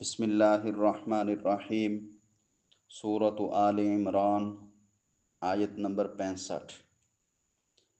بسم اللہ الرحمن الرحیم۔ سورۃ آل عمران، آیت نمبر 65۔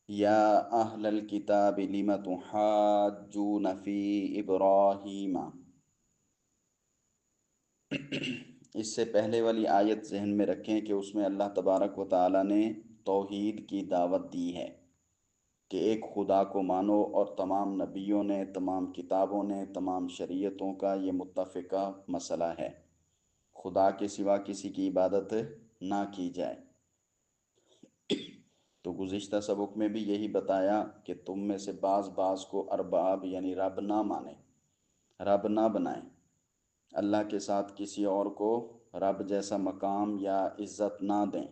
یا اہل الکتاب لم تحاجون فی ابراہیم۔ اس سے پہلے والی آیت ذہن میں رکھیں کہ اس میں اللہ تبارک و تعالی نے توحید کی دعوت دی ہے کہ ایک خدا کو مانو، اور تمام نبیوں نے، تمام کتابوں نے، تمام شریعتوں کا یہ متفقہ مسئلہ ہے، خدا کے سوا کسی کی عبادت نہ کی جائے۔ تو گزشتہ سبق میں بھی یہی بتایا کہ تم میں سے بعض کو ارباب یعنی رب نہ مانیں، رب نہ بنائیں، اللہ کے ساتھ کسی اور کو رب جیسا مقام یا عزت نہ دیں۔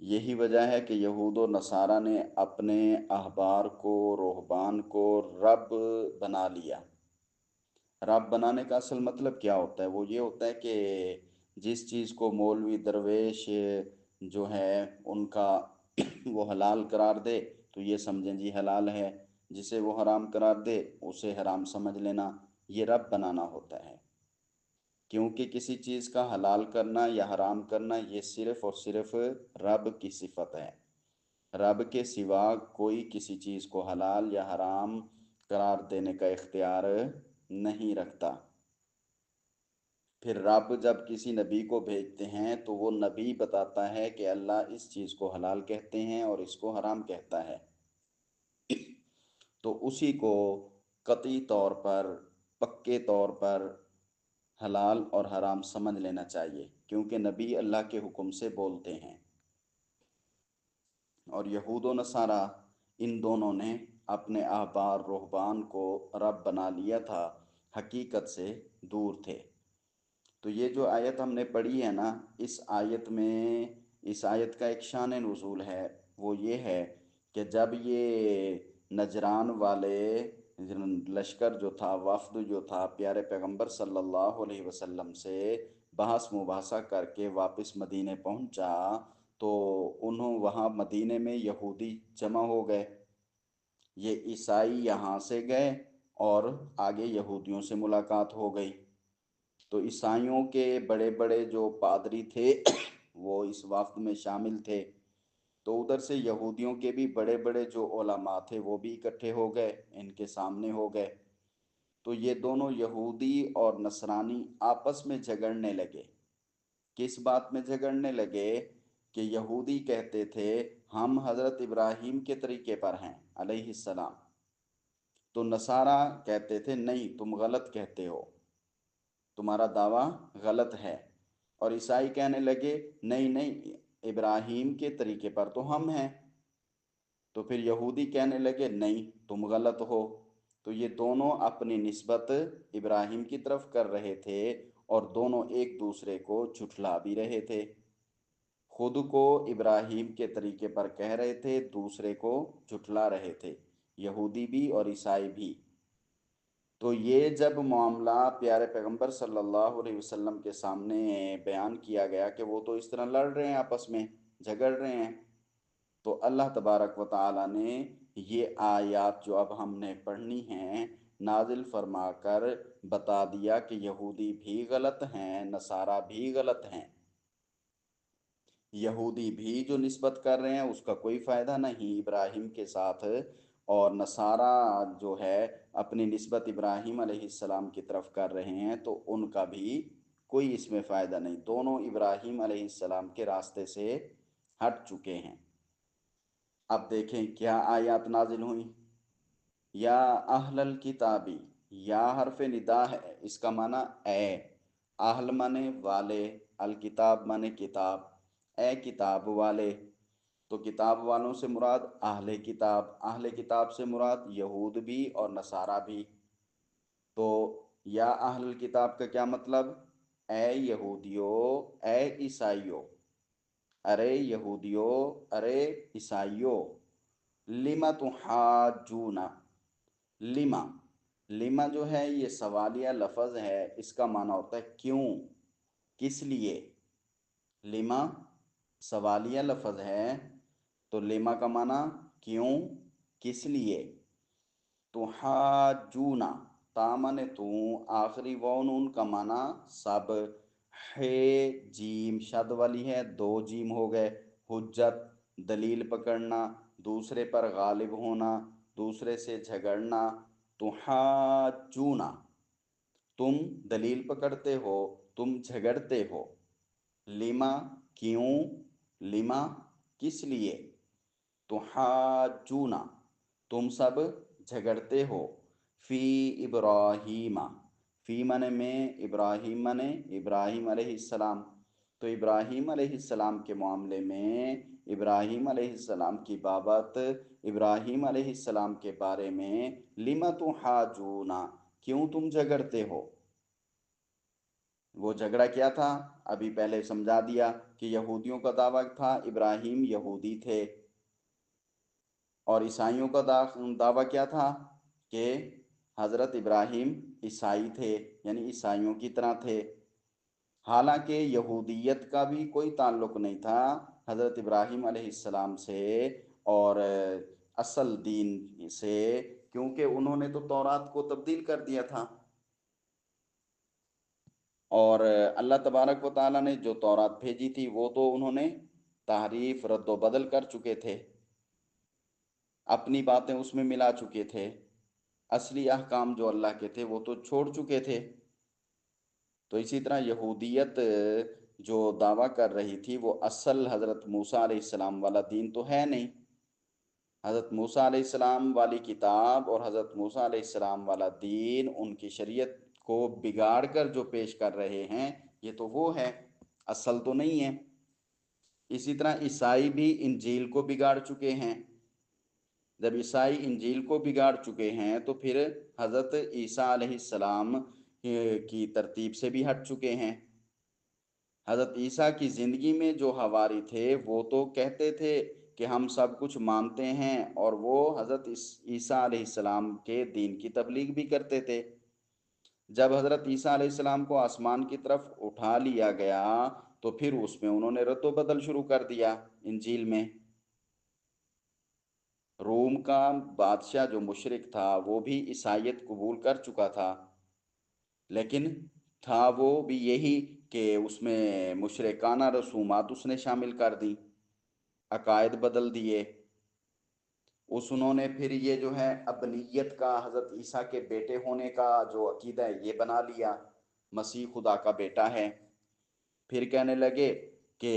یہی وجہ ہے کہ یہود و نصارہ نے اپنے احبار کو، رہبان کو رب بنا لیا۔ رب بنانے کا اصل مطلب کیا ہوتا ہے؟ وہ یہ ہوتا ہے کہ جس چیز کو مولوی درویش جو ہے ان کا وہ حلال قرار دے تو یہ سمجھیں جی حلال ہے، جسے وہ حرام قرار دے اسے حرام سمجھ لینا، یہ رب بنانا ہوتا ہے۔ کیونکہ کسی چیز کا حلال کرنا یا حرام کرنا یہ صرف اور صرف رب کی صفت ہے۔ رب کے سوا کوئی کسی چیز کو حلال یا حرام قرار دینے کا اختیار نہیں رکھتا۔ پھر رب جب کسی نبی کو بھیجتے ہیں تو وہ نبی بتاتا ہے کہ اللہ اس چیز کو حلال کہتے ہیں اور اس کو حرام کہتا ہے، تو اسی کو قطعی طور پر، پکے طور پر حلال اور حرام سمجھ لینا چاہیے، کیونکہ نبی اللہ کے حکم سے بولتے ہیں۔ اور یہود و نصارہ ان دونوں نے اپنے احبار رہبان کو رب بنا لیا تھا، حقیقت سے دور تھے۔ تو یہ جو آیت ہم نے پڑھی ہے نا، اس آیت کا ایک شان نزول ہے، وہ یہ ہے کہ جب یہ نجران والے لشکر جو تھا، وفد جو تھا، پیارے پیغمبر صلی اللہ علیہ وسلم سے بحث مباحثہ کر کے واپس مدینے پہنچا تو وہاں مدینے میں یہودی جمع ہو گئے، یہ عیسائی یہاں سے گئے اور آگے یہودیوں سے ملاقات ہو گئی۔ تو عیسائیوں کے بڑے بڑے جو پادری تھے وہ اس وفد میں شامل تھے، تو ادھر سے یہودیوں کے بھی بڑے بڑے جو علماء تھے وہ بھی اکٹھے ہو گئے، ان کے سامنے ہو گئے۔ تو یہ دونوں یہودی اور نصرانی آپس میں جھگڑنے لگے۔ کس بات میں جھگڑنے لگے؟ کہ یہودی کہتے تھے ہم حضرت ابراہیم کے طریقے پر ہیں علیہ السلام، تو نصارہ کہتے تھے نہیں تم غلط کہتے ہو، تمہارا دعویٰ غلط ہے۔ اور عیسائی کہنے لگے نہیں نہیں، ابراہیم کے طریقے پر تو ہم ہیں۔ تو پھر یہودی کہنے لگے نہیں تم غلط ہو۔ تو یہ دونوں اپنی نسبت ابراہیم کی طرف کر رہے تھے اور دونوں ایک دوسرے کو جھٹلا بھی رہے تھے، خود کو ابراہیم کے طریقے پر کہہ رہے تھے، دوسرے کو جھٹلا رہے تھے، یہودی بھی اور عیسائی بھی۔ تو یہ جب معاملہ پیارے پیغمبر صلی اللہ علیہ وسلم کے سامنے بیان کیا گیا کہ وہ تو اس طرح لڑ رہے ہیں، آپس میں جھگڑ رہے ہیں، تو اللہ تبارک و تعالی نے یہ آیات جو اب ہم نے پڑھنی ہیں نازل فرما کر بتا دیا کہ یہودی بھی غلط ہیں، نصارہ بھی غلط ہیں۔ یہودی بھی جو نسبت کر رہے ہیں اس کا کوئی فائدہ نہیں ابراہیم کے ساتھ، اور نصارہ جو ہے اپنی نسبت ابراہیم علیہ السلام کی طرف کر رہے ہیں تو ان کا بھی کوئی اس میں فائدہ نہیں، دونوں ابراہیم علیہ السلام کے راستے سے ہٹ چکے ہیں۔ اب دیکھیں کیا آیات نازل ہوئیں۔ یا اہل الکتابی، یا حرف ندا ہے، اس کا معنی اے، اہل مانے والے، الکتاب مانے کتاب، اے کتاب والے۔ تو کتاب والوں سے مراد اہل کتاب، اہل کتاب سے مراد یہود بھی اور نصارہ بھی۔ تو یا اہل الکتاب کا کیا مطلب؟ اے یہودیو، اے عیسائیو، ارے یہودیو، ارے عیسائیو، لما تحاجون، لما، لما جو ہے یہ سوالیہ لفظ ہے، اس کا معنی ہوتا ہے کیوں، کس لیے۔ لما سوالیہ لفظ ہے تو لما کا معنی کیوں، کس لیے۔ تحاجون، تا مانے تو، آخری واو نون کا معنی سب، ہے جیم شد والی ہے، دو جیم ہو گئے، حجت دلیل پکڑنا، دوسرے پر غالب ہونا، دوسرے سے جھگڑنا، تحاجونا تم دلیل پکڑتے ہو، تم جھگڑتے ہو، لما کیوں، لما کس لیے، تحاجونا تم سب جھگڑتے ہو، فی ابراہیم، فی منے میں، ابراہیم منے ابراہیم علیہ السلام، تو ابراہیم علیہ السلام کے معاملے میں، ابراہیم علیہ السلام کی بابت، ابراہیم علیہ السلام کے بارے میں، لما تحاجونا کیوں تم جھگڑتے ہو۔ وہ جھگڑا کیا تھا؟ ابھی پہلے سمجھا دیا کہ یہودیوں کا دعویٰ تھا ابراہیم یہودی تھے، اور عیسائیوں کا دعویٰ کیا تھا کہ حضرت ابراہیم عیسائی تھے، یعنی عیسائیوں کی طرح تھے، حالانکہ یہودیت کا بھی کوئی تعلق نہیں تھا حضرت ابراہیم علیہ السلام سے اور اصل دین سے، کیونکہ انہوں نے تو تورات کو تبدیل کر دیا تھا، اور اللہ تبارک و تعالیٰ نے جو تورات بھیجی تھی وہ تو انہوں نے تحریف رد و بدل کر چکے تھے، اپنی باتیں اس میں ملا چکے تھے، اصلی احکام جو اللہ کے تھے وہ تو چھوڑ چکے تھے۔ تو اسی طرح یہودیت جو دعویٰ کر رہی تھی وہ اصل حضرت موسیٰ علیہ السلام والا دین تو ہے نہیں، حضرت موسیٰ علیہ السلام والی کتاب اور حضرت موسیٰ علیہ السلام والا دین، ان کی شریعت کو بگاڑ کر جو پیش کر رہے ہیں یہ تو وہ ہے، اصل تو نہیں ہے۔ اسی طرح عیسائی بھی انجیل کو بگاڑ چکے ہیں، جب عیسائی انجیل کو بگاڑ چکے ہیں تو پھر حضرت عیسیٰ علیہ السلام کی ترتیب سے بھی ہٹ چکے ہیں۔ حضرت عیسیٰ کی زندگی میں جو حواری تھے وہ تو کہتے تھے کہ ہم سب کچھ مانتے ہیں، اور وہ حضرت عیسیٰ علیہ السلام کے دین کی تبلیغ بھی کرتے تھے۔ جب حضرت عیسیٰ علیہ السلام کو آسمان کی طرف اٹھا لیا گیا تو پھر اس میں انہوں نے رد و بدل شروع کر دیا انجیل میں۔ روم کا بادشاہ جو مشرک تھا وہ بھی عیسائیت قبول کر چکا تھا، لیکن تھا وہ بھی یہی کہ اس میں مشرکانہ رسومات اس نے شامل کر دیں، عقائد بدل دیے، انہوں نے پھر یہ جو ہے ابنیت کا، حضرت عیسیٰ کے بیٹے ہونے کا جو عقیدہ ہے یہ بنا لیا، مسیح خدا کا بیٹا ہے۔ پھر کہنے لگے کہ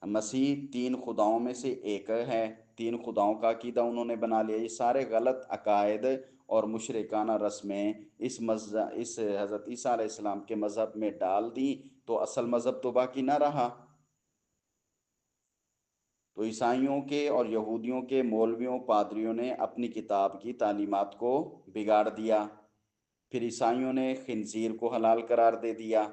مسیح تین خداؤں میں سے ایک ہے، تین خداؤں کا عقیدہ انہوں نے بنا لیا۔ یہ سارے غلط عقائد اور مشرکانہ رسمیں اس حضرت عیسیٰ علیہ السلام کے مذہب میں ڈال دی، تو اصل مذہب تو باقی نہ رہا۔ تو عیسائیوں کے اور یہودیوں کے مولویوں پادریوں نے اپنی کتاب کی تعلیمات کو بگاڑ دیا، پھر عیسائیوں نے خنزیر کو حلال قرار دے دیا،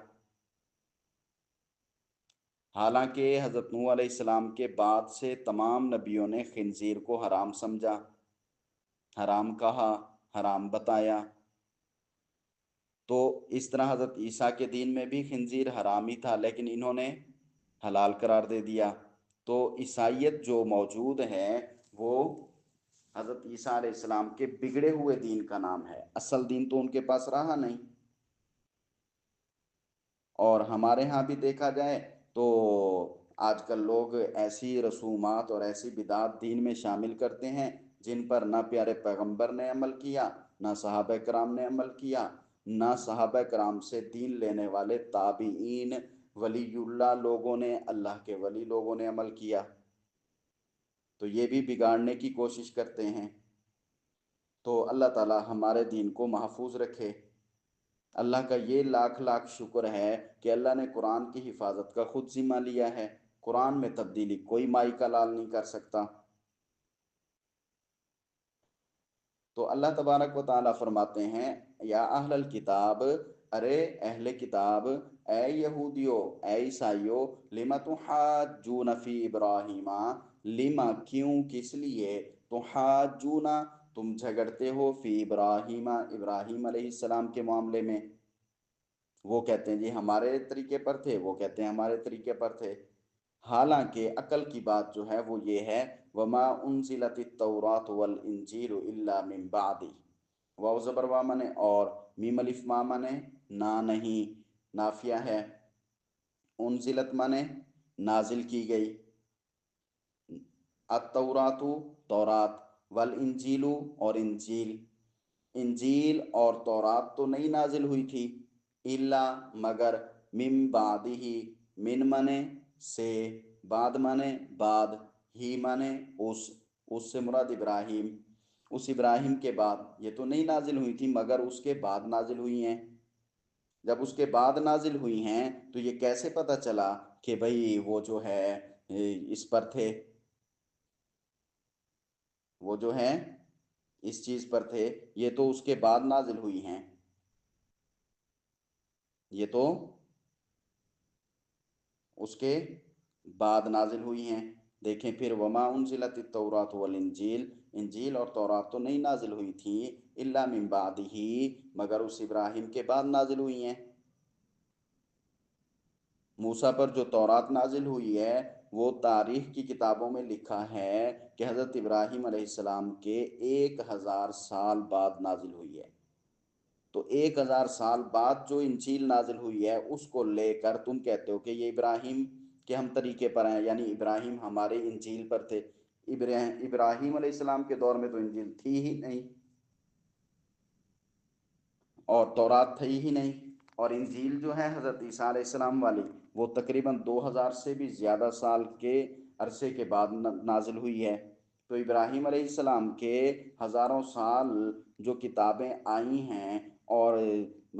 حالانکہ حضرت نوح علیہ السلام کے بعد سے تمام نبیوں نے خنزیر کو حرام سمجھا، حرام کہا، حرام بتایا۔ تو اس طرح حضرت عیسیٰ کے دین میں بھی خنزیر حرام ہی تھا، لیکن انہوں نے حلال قرار دے دیا۔ تو عیسائیت جو موجود ہے وہ حضرت عیسیٰ علیہ السلام کے بگڑے ہوئے دین کا نام ہے، اصل دین تو ان کے پاس رہا نہیں۔ اور ہمارے ہاں بھی دیکھا جائے تو آج کل لوگ ایسی رسومات اور ایسی بدعات دین میں شامل کرتے ہیں جن پر نہ پیارے پیغمبر نے عمل کیا، نہ صحابہ کرام نے عمل کیا، نہ صحابہ کرام سے دین لینے والے تابعین، ولی اللہ لوگوں نے، اللہ کے ولی لوگوں نے عمل کیا، تو یہ بھی بگاڑنے کی کوشش کرتے ہیں۔ تو اللہ تعالی ہمارے دین کو محفوظ رکھے۔ اللہ کا یہ لاکھ لاکھ شکر ہے کہ اللہ نے قرآن کی حفاظت کا خود ذمہ لیا ہے، قرآن میں تبدیلی کوئی مائی کا لال نہیں کر سکتا۔ تو اللہ تبارک و تعالیٰ فرماتے ہیں، یا اہل الکتاب، ارے اہل کتاب، اے یہودیو، اے عیسائیو، لما تحاجون فی ابراہیم، لما کیوں، کس لیے، تحاجون تم جھگڑتے ہو، فی ابراہیم ابراہیم علیہ السلام کے معاملے میں۔ وہ کہتے ہیں جی ہمارے طریقے پر تھے، وہ کہتے ہیں ہمارے طریقے پر تھے، حالانکہ عقل کی بات جو ہے وہ یہ ہے، وَمَا أُنزِلَتِ التَّوْرَاةُ وَالْإِنجِيلُ إِلَّا مِن بَعْدِهِ، واو زبر وا منے اور، میم الف ما منے نا نہیں، نافیہ ہے، انزلت منے نازل کی گئی، التورات تورات، والانجیل اور انجیل، انجیل اور تورات تو نہیں نازل ہوئی تھی، الا مگر، من بعدہ، من منے سے، بعد منے بعد، ہی منے اس سے مراد ابراہیم، اس ابراہیم کے بعد، یہ تو نہیں نازل ہوئی تھی مگر اس کے بعد نازل ہوئی ہیں۔ جب اس کے بعد نازل ہوئی ہیں تو یہ کیسے پتہ چلا کہ بھئی وہ جو ہے اس پر تھے، وہ جو ہیں اس چیز پر تھے، یہ تو اس کے بعد نازل ہوئی ہیں، یہ تو اس کے بعد نازل ہوئی ہیں۔ دیکھیں پھر، وما انزلت التوراۃ والانجیل، انجیل اور تورات تو نہیں نازل ہوئی تھی، الا من بعدہ، مگر اس ابراہیم کے بعد نازل ہوئی ہیں۔ موسیٰ پر جو تورات نازل ہوئی ہے وہ تاریخ کی کتابوں میں لکھا ہے کہ حضرت ابراہیم علیہ السلام کے 1000 سال بعد نازل ہوئی ہے۔ تو 1000 سال بعد جو انجیل نازل ہوئی ہے اس کو لے کر تم کہتے ہو کہ یہ ابراہیم کے ہم طریقے پر ہیں، یعنی ابراہیم ہمارے انجیل پر تھے۔ ابراہیم علیہ السلام کے دور میں تو انجیل تھی ہی نہیں، اور تورات تھی ہی نہیں، اور انجیل جو ہے حضرت عیسیٰ علیہ السلام والی وہ تقریباً 2000 سے بھی زیادہ سال کے عرصے کے بعد نازل ہوئی ہے۔ تو ابراہیم علیہ السلام کے ہزاروں سال جو کتابیں آئی ہیں، اور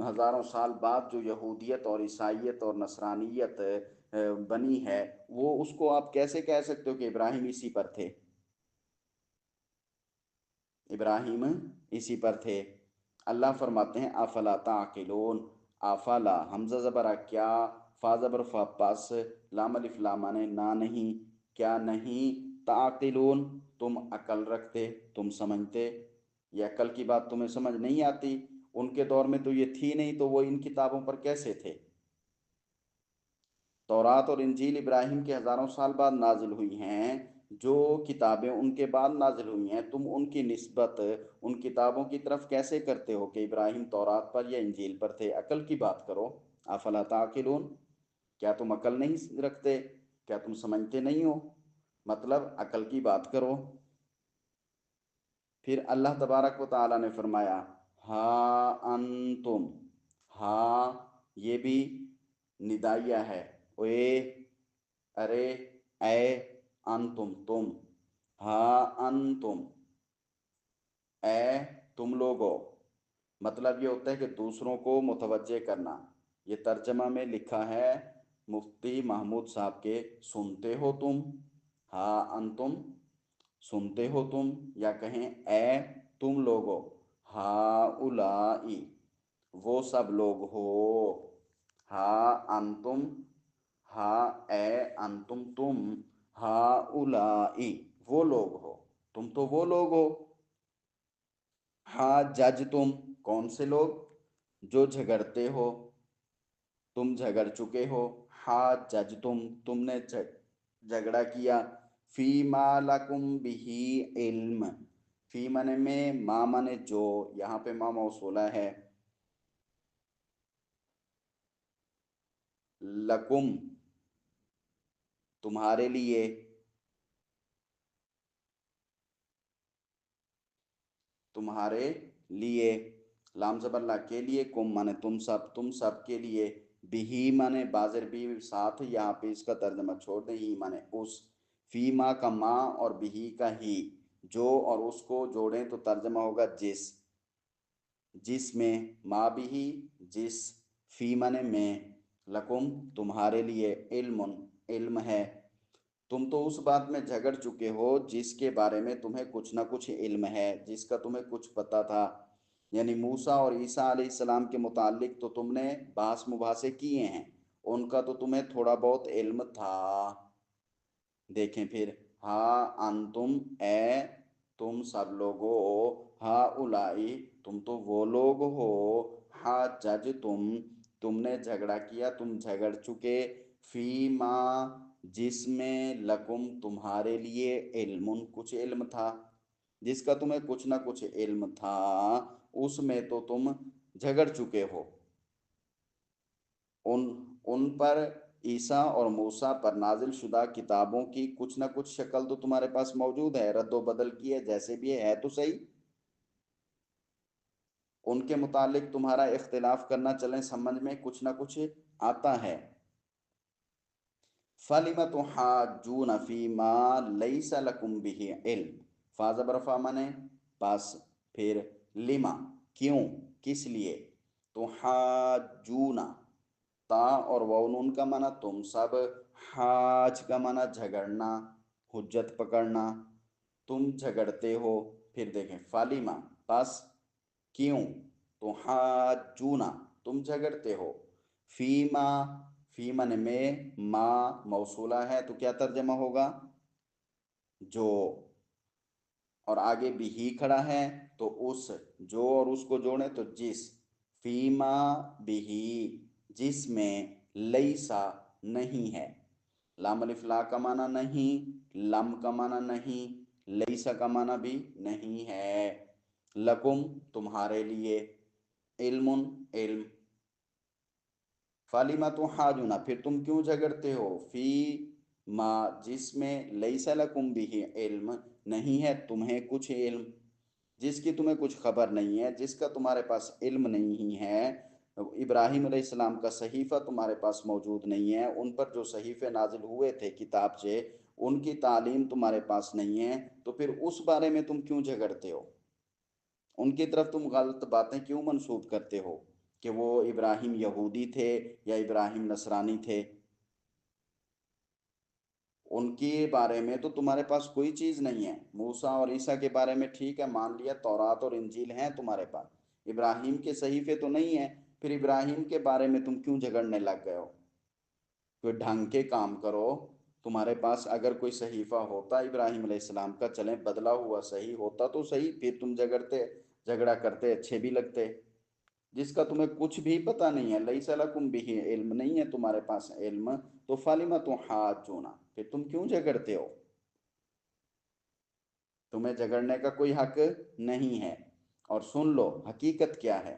ہزاروں سال بعد جو یہودیت اور عیسائیت اور نصرانیت بنی ہے، وہ اس کو آپ کیسے کہہ سکتے ہو کہ ابراہیم اسی پر تھے؟ ابراہیم اسی پر تھے۔ اللہ فرماتے ہیں افلا تعقلون، افلا حمزہ زبر کیا، فا زبر فا پس، لام الف لام نے نہ نہیں، کیا نہیں، تعقلون تم عقل رکھتے، تم سمجھتے، یہ عقل کی بات تمہیں سمجھ نہیں آتی؟ ان کے دور میں تو یہ تھی نہیں، تو وہ ان کتابوں پر کیسے تھے؟ تورات اور انجیل ابراہیم کے ہزاروں سال بعد نازل ہوئی ہیں، جو کتابیں ان کے بعد نازل ہوئی ہیں تم ان کی نسبت ان کتابوں کی طرف کیسے کرتے ہو کہ ابراہیم تورات پر یا انجیل پر تھے؟ عقل کی بات کرو، افلا تعقلون، کیا تم عقل نہیں رکھتے؟ کیا تم سمجھتے نہیں ہو؟ مطلب عقل کی بات کرو۔ پھر اللہ تبارک و تعالیٰ نے فرمایا ہا انتم، ہا یہ بھی ندائیہ ہے، اوے، ارے، اے، انتم تم، ہا انتم، اے تم لوگو، مطلب یہ ہوتا ہے کہ دوسروں کو متوجہ کرنا۔ یہ ترجمہ میں لکھا ہے مفتی محمود صاحب کے، سنتے ہو تم، ہا انتم سنتے ہو تم، یا کہیں اے تم لوگو، ہا اولائی وہ سب لوگ ہو، ہا انتم، ہا اے انتم تم، ہا اولائی وہ لوگ ہو، تم تو وہ لوگ ہو، ہاں جج تم کون سے لوگ؟ جو جھگڑتے ہو، تم جھگڑ چکے ہو، ہاں جج تم نے جھگڑا کیا، فی ما لکم بہی علم، فی منے میں، ما منے جو، یہاں پہ ما موصولہ ہے، لکم تمہارے لیے، تمہارے لیے، لام زبر لا کے لیے، کم مانے تم سب کے لیے، بہی مانے بازر بھی ساتھ، یہاں پہ اس کا ترجمہ چھوڑ دیں، ہی مانے اس، فی ما کا ما اور بہی کا ہی، جو اور اس کو جوڑیں تو ترجمہ ہوگا جس میں، ما بہی جس، فی مانے میں، لکم تمہارے لیے، علم علم ہے، تم تو اس بات میں جھگڑ چکے ہو جس کے بارے میں تمہیں کچھ نہ کچھ علم ہے، جس کا تمہیں کچھ پتہ تھا، یعنی موسیٰ اور عیسیٰ علیہ السلام کے متعلق تو تم نے بحث مباحثے کیے ہیں، ان کا تو تمہیں تھوڑا بہت علم تھا۔ دیکھیں پھر، ہا انتم اے تم سب لوگو، ہا اولائی تم تو وہ لوگ ہو، ہا جج تم نے جھگڑا کیا، تم جھگڑ چکے، فی ما جس میں، لکم تمہارے لیے، علم کچھ علم تھا، جس کا تمہیں کچھ نہ کچھ علم تھا، اس میں تو تم جھگڑ چکے ہو، ان پر عیسیٰ اور موسیٰ پر نازل شدہ کتابوں کی کچھ نہ کچھ شکل تو تمہارے پاس موجود ہے، رد و بدل کی ہے، جیسے بھی ہے تو صحیح، ان کے متعلق تمہارا اختلاف کرنا چلیں سمجھ میں کچھ نہ کچھ آتا ہے۔ فَلِمَ تُحَاجُّونَ فِي مَا لَيْسَ لَكُمْ بِهِ علم، فا زبر فا منے پاس، پھر لما کیوں، کس لیے، تحاجون تا اور واو نون کا معنی تم سب، حاج کا معنی جھگڑنا، حجت پکڑنا، تم جھگڑتے ہو، پھر دیکھیں فالیما پاس کیوں، تحاجونا تم جھگڑتے ہو، فیما فی من میں ما موصولہ ہے تو کیا ترجمہ ہوگا، جو، اور آگے بھی ہی کھڑا ہے تو اس، جو اور اس کو جوڑیں تو جس، فیما بھی جس میں لیسا نہیں ہے، لام الف لا کا معنی نہیں، لم کا معنی نہیں، لیسا کا معنی بھی نہیں ہے، لکم تمہارے لیے، علم علم، فَلِمَ تُحَاجُونَ پھر تم کیوں جھگڑتے ہو، فی ما جس میں لیس لکم بھی علم نہیں ہے تمہیں کچھ علم، جس کی تمہیں کچھ خبر نہیں ہے، جس کا تمہارے پاس علم نہیں ہے، ابراہیم علیہ السلام کا صحیفہ تمہارے پاس موجود نہیں ہے، ان پر جو صحیفے نازل ہوئے تھے کتابچے ان کی تعلیم تمہارے پاس نہیں ہے، تو پھر اس بارے میں تم کیوں جھگڑتے ہو، ان کی طرف تم غلط باتیں کیوں منسوب کرتے ہو کہ وہ ابراہیم یہودی تھے یا ابراہیم نصرانی تھے، ان کے بارے میں تو تمہارے پاس کوئی چیز نہیں ہے، موسیٰ اور عیسیٰ کے بارے میں ٹھیک ہے مان لیا، تورات اور انجیل ہیں تمہارے پاس، ابراہیم کے صحیفے تو نہیں ہیں، پھر ابراہیم کے بارے میں تم کیوں جھگڑنے لگ گئے ہو، کوئی ڈھنگ کے کام کرو، تمہارے پاس اگر کوئی صحیفہ ہوتا ابراہیم علیہ السلام کا چلیں بدلا ہوا صحیح ہوتا تو صحیح، پھر تم جھگڑا کرتے اچھے بھی لگتے، جس کا تمہیں کچھ بھی پتہ نہیں ہے، لیس لکم بھی علم نہیں ہے تمہارے پاس علم، تو فَلِمَ تُحَاجُونَ پھر تم کیوں جھگڑتے ہو، تمہیں جھگڑنے کا کوئی حق نہیں ہے، اور سن لو حقیقت کیا ہے،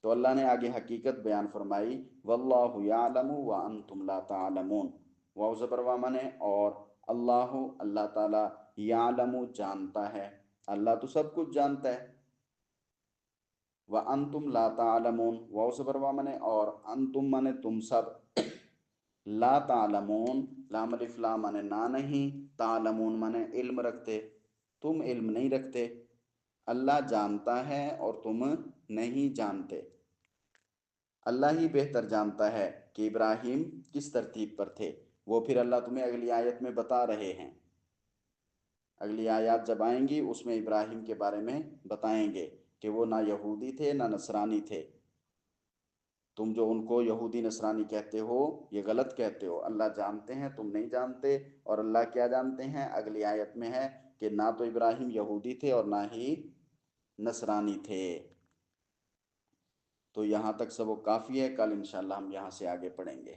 تو اللہ نے آگے حقیقت بیان فرمائی، وَاللَّهُ يَعْلَمُ وَأَنْتُمْ لَا تَعْلَمُونَ، واو زبر وا منے اور، اللہ اللہ تعالی، یعلم جانتا ہے، اللہ تو سب کچھ جانتا ہے، وَأَنْتُمْ لَا تَعْلَمُونَ واو زبر وا منے اور، انتم منے تم سب، لا تعلمون لام الف لا منے نہ نہیں، تعلمون منے علم رکھتے، تم علم نہیں رکھتے، اللہ جانتا ہے اور تم نہیں جانتے، اللہ ہی بہتر جانتا ہے کہ ابراہیم کس ترتیب پر تھے، وہ پھر اللہ تمہیں اگلی آیت میں بتا رہے ہیں، اگلی آیات جب آئیں گی اس میں ابراہیم کے بارے میں بتائیں گے کہ وہ نہ یہودی تھے نہ نصرانی تھے، تم جو ان کو یہودی نصرانی کہتے ہو یہ غلط کہتے ہو، اللہ جانتے ہیں تم نہیں جانتے، اور اللہ کیا جانتے ہیں اگلی آیت میں ہے کہ نہ تو ابراہیم یہودی تھے اور نہ ہی نصرانی تھے۔ تو یہاں تک سب وہ کافی ہے، کل انشاءاللہ ہم یہاں سے آگے پڑھیں گے۔